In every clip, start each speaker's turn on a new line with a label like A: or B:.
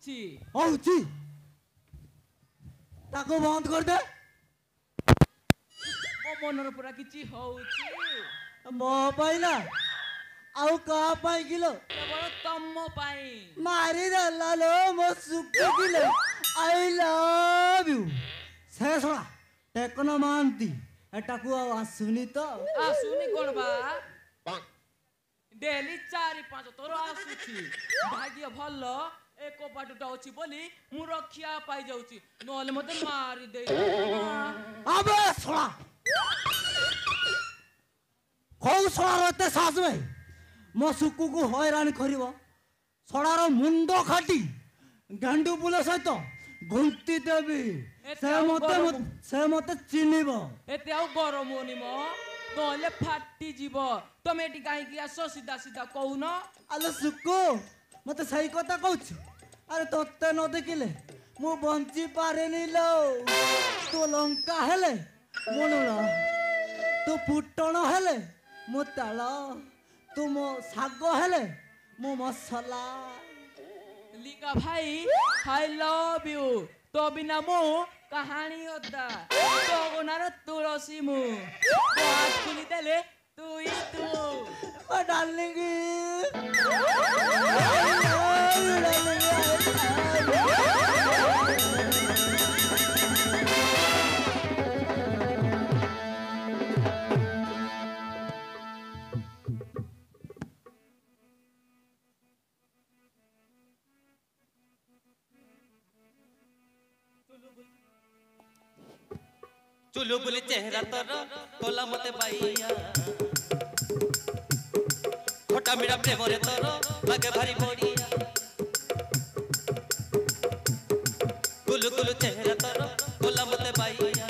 A: आसुची
B: होउची ताको बंद कर दे
A: मो मनर पूरा किछि होउची
B: मो पाइला आउ का पाई किलो
A: केवल तम पाई
B: मारी देला लो मो सुक्की किलो आई लव यू शेषला टेकनो मानती एटाकू आसुनी तो
A: आसुनी कोन बा डेली 4-5 तोर आसुची भाग्य भलो एक बाटुटा अछि बोली मु रखिया पाई जाउची नोले मते मारी दे
B: अबे सोला खौ सोला रते सास में मो सुक्कू को हैरान करिवो सोलार मुंडो खाटी गांडू बुले सहित घुंटी देबी से मते चिनिबो
A: एते आउ गरम होनी मो नोले फाटी जीवो तमे एटी काहे कि आसो सीधा सीधा कहून
B: आले सुक्कू मते सही कथा कहछ अरे तोते न देखिले मु बंची पारेनी लो तू लंका हेले मनुला तू फुटण हेले मु ताल तू मो साग हेले मु मसला
A: लिका भाई आई लव यू तो बिना मो कहानी होता तो गुनार तुलसी मु तो हाथ खुली देले तू ही तू
B: डार्लिंग
C: चुलु बुली चेहरा तर कोला मते बाइया खोटा मीरा प्रेम रे तर लागे भारी बड़िया गुलु गुलु चेहरा तर कोला मते बाइया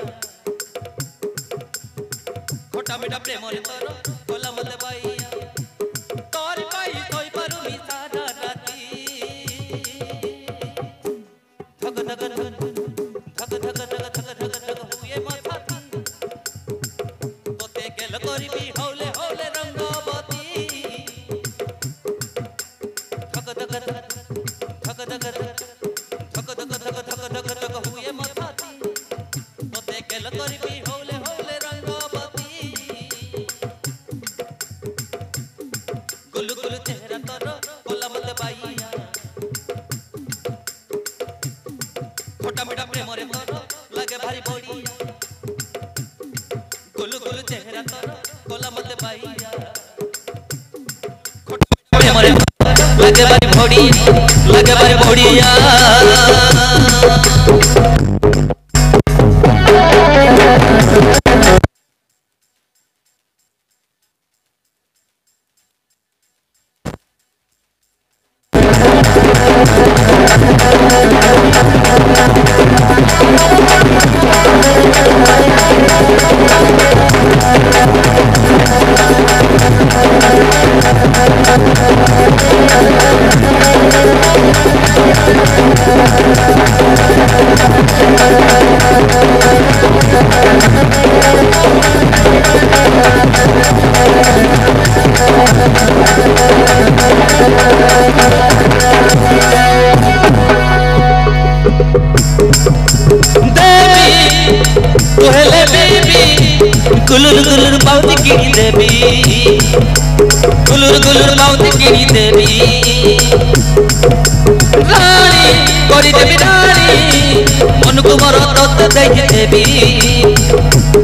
C: खोटा मीरा प्रेम रे तर कोला मते बाइया तोर पाई कोई परुमी सारा राती धक धक धक धक धक धक धक धक हुए माथा तोते गेल करबी हौले हौले रंगवती धक धक धक धक धक धक धक हुए माथा तोते गेल करबी हौले हौले रंगवती गुलु गुलु चेहरा तर कोला मते बाइया खोटा मीठा प्रेम रे तर लागे भारी बड़िया गुलु गुलु चेहरा तर कोला मते बाइया खोटा प्रेम रे लागे भारी बड़िया तुहले बेबी गुलुर गुलुर बाउती किनी देबी गुलुर गुलुर बाउती किनी देबी रानी करी देबी रानी मन को मोर तोते देई देबी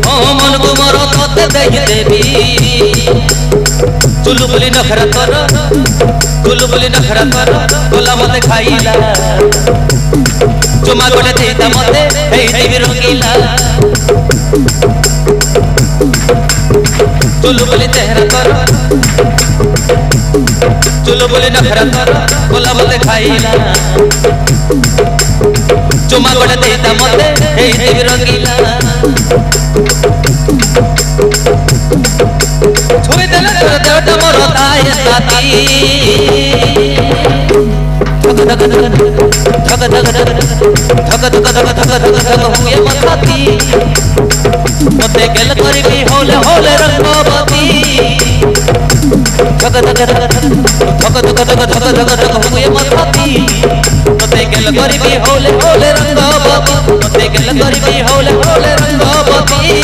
C: ओ मन को मोर तोते देई देबी चुलबुली नखरा तर चुलबुली नखरा तर कोला मते खाइला चुमा गोटे देता मते हेई देबी रंगीला चुलबुली चेहरा तर चुलबुली नखरा तर कोला मते खाइला चुमा गोटे देता मते हेई देबी रंगीला छुई देले तोर देवता मोर ताय साथी धक धक धक धक धक धक हुए मथाती मते गेल करबी हौले हौले रंगवती धक धक धक हुए मथाती मते গেল করিবি হলে হলে রঙ্গবতী তোতে গেল করিবি হলে হলে রঙ্গবতী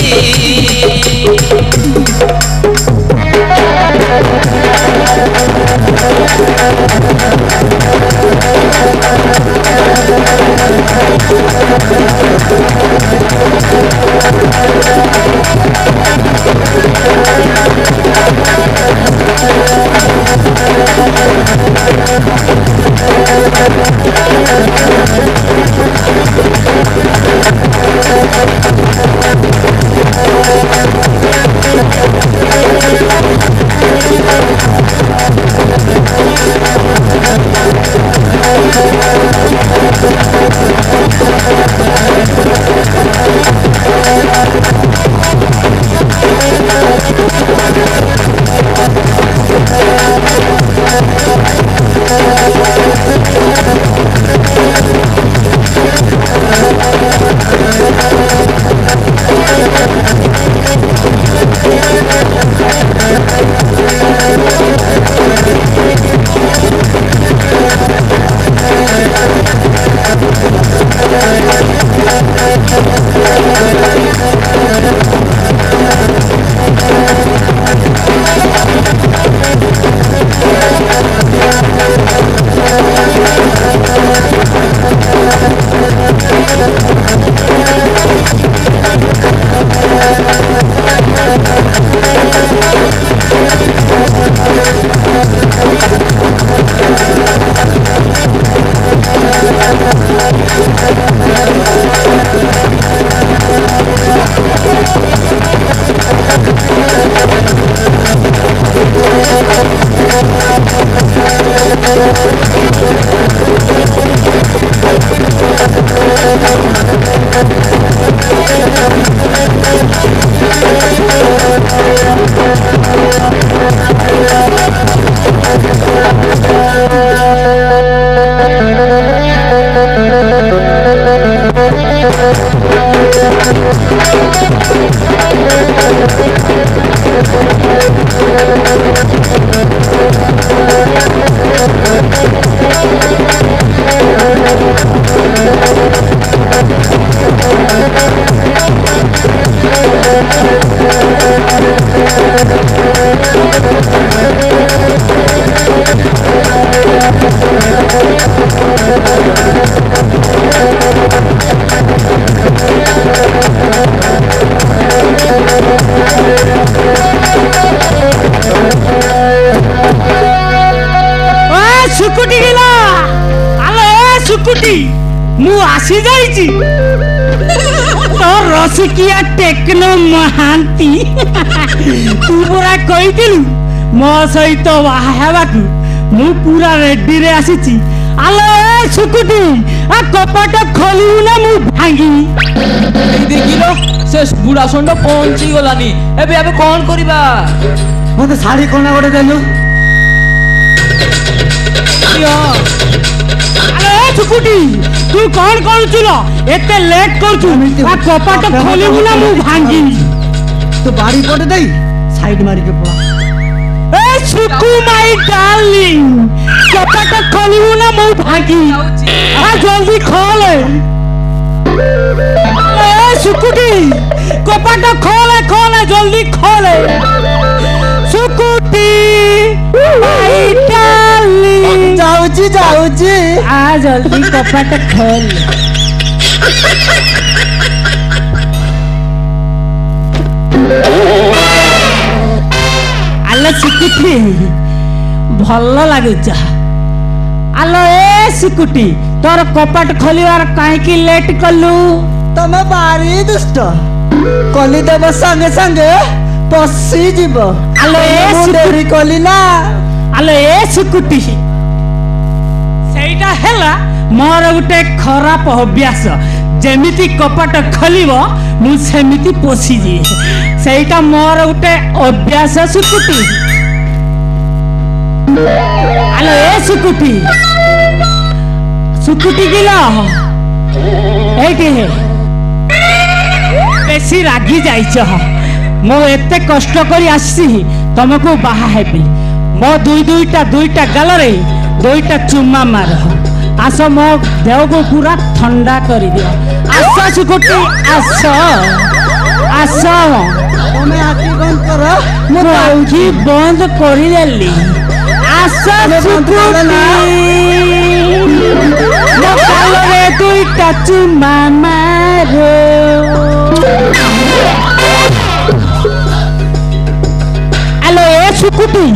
D: आसी जाइची तो रसिकिया टेक्नो महांती तू पूरा कहिथिलु मो सहित बाहाबाकू मु पूरा रेडी रे आसीची आलो ए सुकुटी आ कपट खोलिउ ना मु भांगी
A: এই দেখিলো সে বুড়া ষণ্ড পৌঁছি গলানি এবে আমি কোন করিবা
B: মতে শাড়ি কোনা গড়ে দেলু
D: सुकुटी तू कौन करूचुलो एते लेट करचु आ कपाट खोलिबु ना मु भांगी
B: तो बाड़ी पड़े दई साइड मारी के पड़ा
D: ए सुकु माय डार्लिंग कपाट खोलिबु ना मु भांगी आ जल्दी खोले ए सुकुटी कपाट खोले खोले जल्दी खोले सुकुटी माय डार्लिंग
B: जाऊची जाऊची
D: आ जल्दी कपाट खोल आलो सुकुटी भल लगुच आलो ए सुकुटी तोर कपाट खोलिवार काहे लेट कलु
B: तमे बारी दुष्ट कली देव संगे संगे पसी जीव
D: आलो ए
B: देरी कली ना
D: आलो ए सुकुटी सेटा हेला मोर गुटे खराब अभ्यास जेमिति कपाट खोलिबो मु सेमिति पोसी जी सेटा मोर गुटे अभ्यास सुकुटी आलो ए सुकुटी सुकुटी गिला एटी हे बेसी रागी जाइछ मो एते कष्ट करी आसी तुमको बाहा हेबी मो दुईटा गाल रे दुईटा चुम्मा मार ଆସ ମୋ ଦେହକୁ ପୁରା ଥଣ୍ଡା କରିଦିଅ। ଆସ ଶୁକୁଟି ଆସ ଆସ।
B: ତମେ ଆଖି ବନ୍ଦ କର।
D: ମୁଁ ଆଖି ବନ୍ଦ କରିଦେଲି। ଆସ ଶୁକୁଟି ମୋ ଗାଲରେ ଦୁଇଟା ଚୁମା ମାର। ଆଲୋ ଏ ଶୁକୁଟି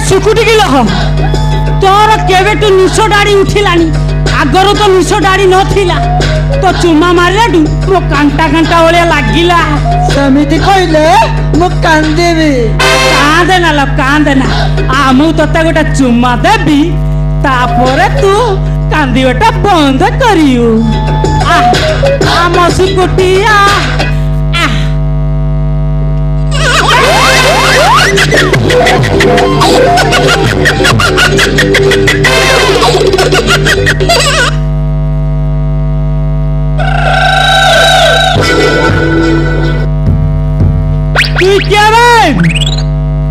D: ଶୁକୁଟି କି ଲୋକ ତୋର କେବେଠୁ ନିଶ ଦାଢ଼ି ଉଠିଲାନି? ଆଗରୁ ତ ନିଶ ଦାଢ଼ି ନଥିଲା। ତ ଚୁମା ମାରିଲାଠୁ ମୋ କାଣ୍ଟା କାଣ୍ଟା ଭଳିଆ ଲାଗିଲା।
B: ସେମିତି କହିଲେ ମୁଁ କାନ୍ଦିବି।
D: କାନ୍ଦେନା ଲୋ କାନ୍ଦେନା। ମୁଁ ତତେ ଗୋଟେ ଚୁମା ଦେବି, ତାପରେ ତୁ କାନ୍ଦିବାଟା ବନ୍ଦ କରିବୁ। ଆମ ଶୁକୁଟି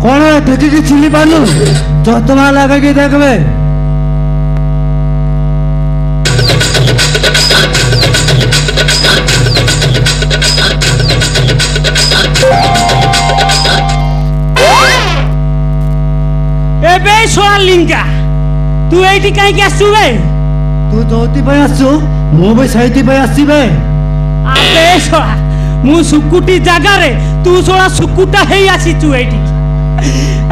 B: कौन देखिए चिल्ली पालू चौथमा लगे कि देखबे।
D: एबे सोना लिंगा तू एठी काई के आसु बे?
B: तू जोती पे आसु मो भी सहीती पे आसी बे।
D: आबे सोना मु सुकुटी जागा रे तू सोना सुकुटा हेई आसी तू एठी।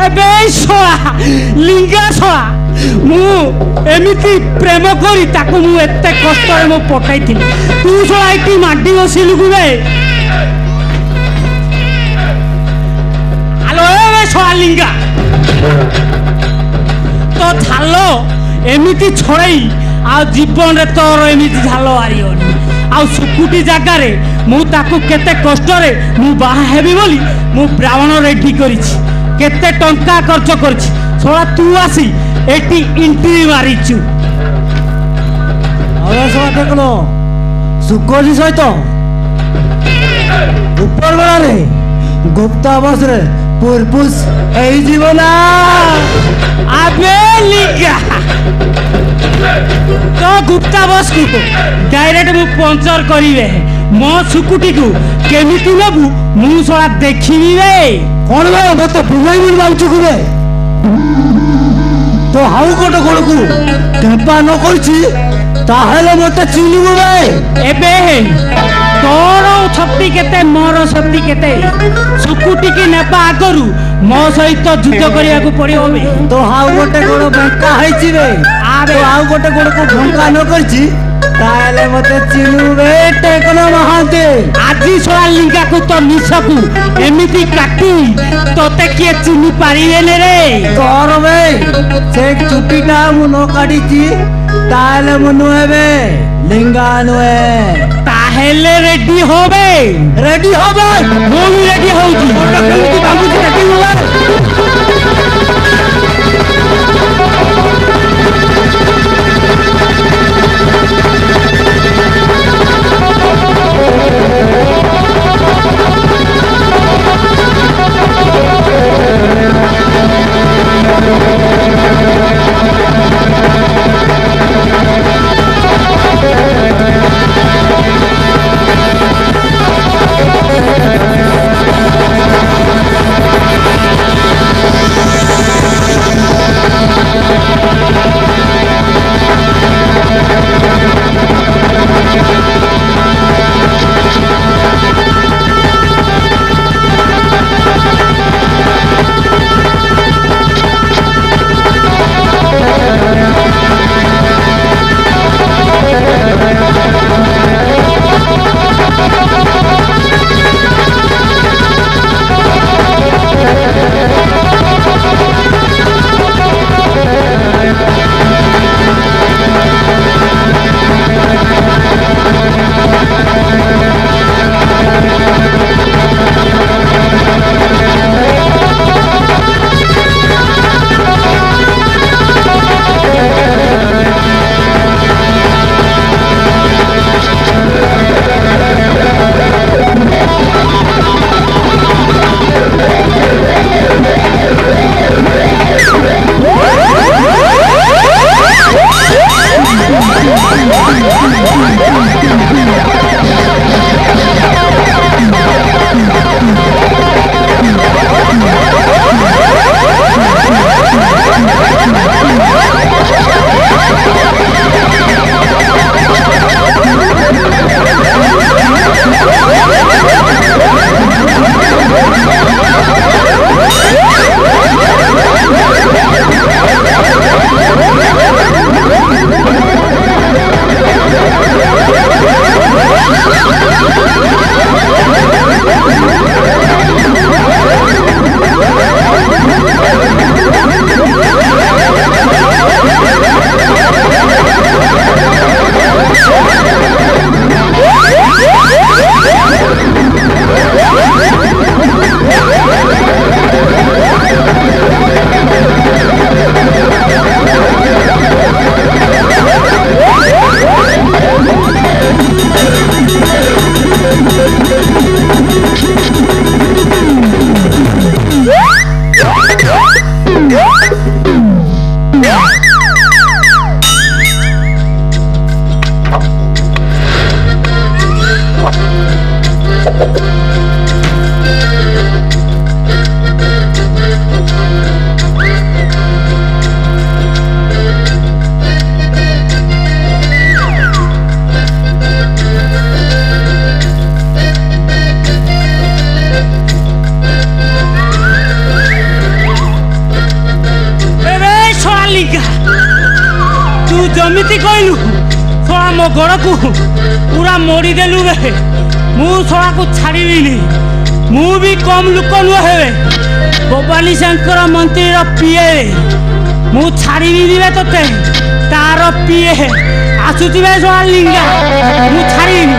D: एबे सोना लिंगा सोना मु एमिति प्रेम करी ताको मु एते कष्ट रे मु पटाई थिली। तू सोना एठी माडी बसिलु गुबे। हेलो एबे सोना लिंगा तो झालो एमिति छड़ाई आ जीवन रे तोर एमिति झालो आरियोनी। आ सुकुटी जागा रे मु ताकू केते कष्ट रे मु बाहा हेबी बोली मु ब्राह्मण रेडी करिछि। केते टंका खर्च करछि। सोला तू आसी एटी इंट्री मारिछु।
B: अरे सोला देखलो सुकोजी सहित ऊपर वाला रे गुप्ता बस रे पुरपुस ए जीवना।
D: आबे लिगा तो गुप्ता बस को डायरेक्ट मु पंचर करिवे। मो सुकुटी को केमिति लेबू मु सोला देखिबी रे।
B: कौन बे मत बुलाई बुल बाउचु कुबे तो हाउ कोट कोण को केपा न करछि ताहेले मते चिनिबो बे।
D: एबे तोर शक्ति केते मोर शक्ति केते सुकुटी की नेपा आगरु मो सहित युद्ध करिया को पड़ियो बे।
B: तो हाउ गोटे कोण बंका हैछि बे।
D: आबे
B: तो हाउ गोटे कोण को बंका न करछि ताहेले मते चिनु बे टेकनो महाते।
D: आजी सोला लिंगा को तो निसकू एमिति काटी तोते किए चिनी पारिबे ने रे।
B: तोर बे से चुटीटा मु न काटिछि ताहेले मनु हेबे लिंगा नुए।
D: ताहेले रेडी होबे।
B: रेडी होबे
D: मु भी रेडी होउची।
B: ओटा केमिति बाबूजी रेडी होबे।
D: କେମିତି କହିଲୁ ଶଳା ମୋ ଗୋଡ଼କୁ ପୁରା ମୋଡ଼ିଦେଲୁ ବେ ମୁଁ ଶଳାକୁ ଛାଡ଼ିବିନି ମୁଁ ବି କମ୍ ଲୋକ ନୁହେଁ ହେବେ ଭବାନୀ ଶଙ୍କର ମନ୍ତ୍ରୀର ପିଏ ମୁଁ ଛାଡ଼ିବିନି ବେ ତୋତେ ତାର ପିଏ ଆସୁଛି ବେ ଶଳା ଲିଙ୍ଗା ମୁଁ ଛାଡ଼ିବିନି